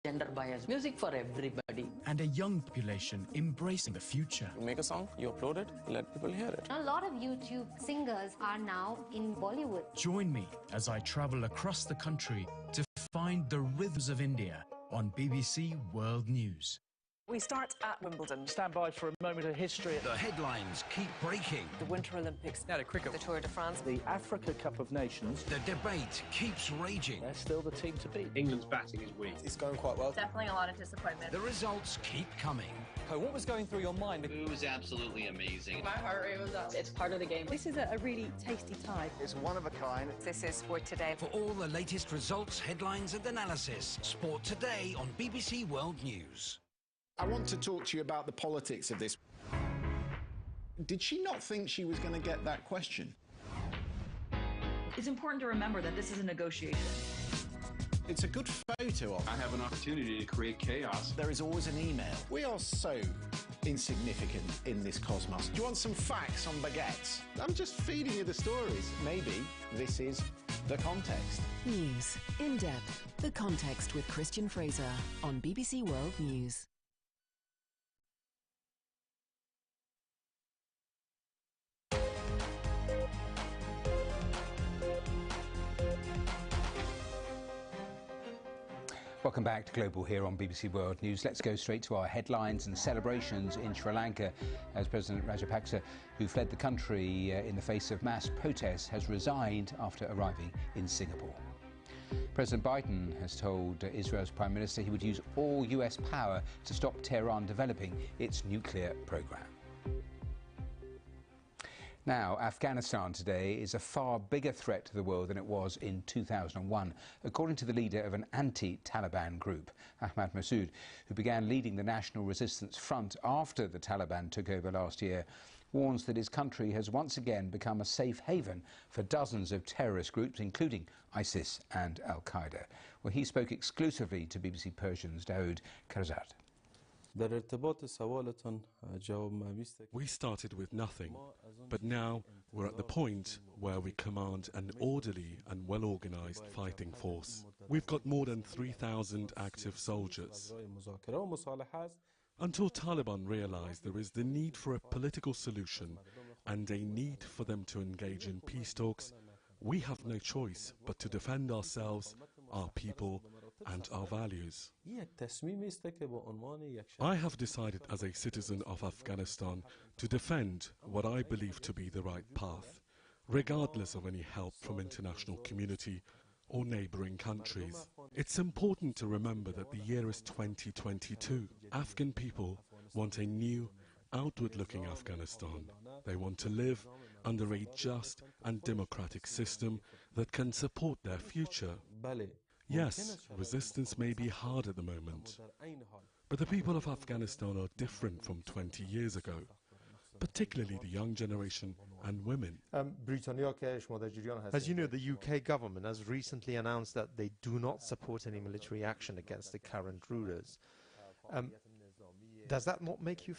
gender bias, music for everybody. And a young population embracing the future. You make a song, you upload it, let people hear it. A lot of YouTube singers are now in Bollywood. Join me as I travel across the country to find the rhythms of India on BBC World News. We start at Wimbledon. Stand by for a moment of history. The headlines keep breaking. The Winter Olympics. Now to cricket. The Tour de France. The Africa Cup of Nations. The debate keeps raging. They're still the team to beat. England's batting is weak. It's going quite well. Definitely a lot of disappointment. The results keep coming. What was going through your mind? It was absolutely amazing. My heart rate was up. It's part of the game. This is a really tasty tie. It's one of a kind. This is Sport Today. For all the latest results, headlines and analysis, Sport Today on BBC World News. I want to talk to you about the politics of this. Did she not think she was going to get that question? It's important to remember that this is a negotiation. It's a good photo of. I have an opportunity to create chaos. There is always an email. We are so insignificant in this cosmos. Do you want some facts on baguettes? I'm just feeding you the stories. Maybe this is the context. News in depth. The Context with Christian Fraser on BBC World News. Welcome back to Global here on BBC World News. Let's go straight to our headlines and celebrations in Sri Lanka as President Rajapaksa, who fled the country in the face of mass protests, has resigned after arriving in Singapore. President Biden has told Israel's Prime Minister he would use all US power to stop Tehran developing its nuclear program. Now, Afghanistan today is a far bigger threat to the world than it was in 2001, according to the leader of an anti-Taliban group, Ahmad Massoud, who began leading the National Resistance Front after the Taliban took over last year, warns that his country has once again become a safe haven for dozens of terrorist groups, including ISIS and Al-Qaeda. Well, he spoke exclusively to BBC Persian's Daoud Karzad. We started with nothing, but now we're at the point where we command an orderly and well-organized fighting force. We've got more than 3,000 active soldiers. Until Taliban realize there is the need for a political solution and a need for them to engage in peace talks, we have no choice but to defend ourselves, our people, and our values. I have decided as a citizen of Afghanistan to defend what I believe to be the right path, regardless of any help from international community or neighboring countries. It's important to remember that the year is 2022. Afghan people want a new, outward-looking Afghanistan. They want to live under a just and democratic system that can support their future. Yes, resistance may be hard at the moment, but the people of Afghanistan are different from 20 years ago, particularly the young generation and women. As you know, the UK government has recently announced that they do not support any military action against the current rulers. Does that not make you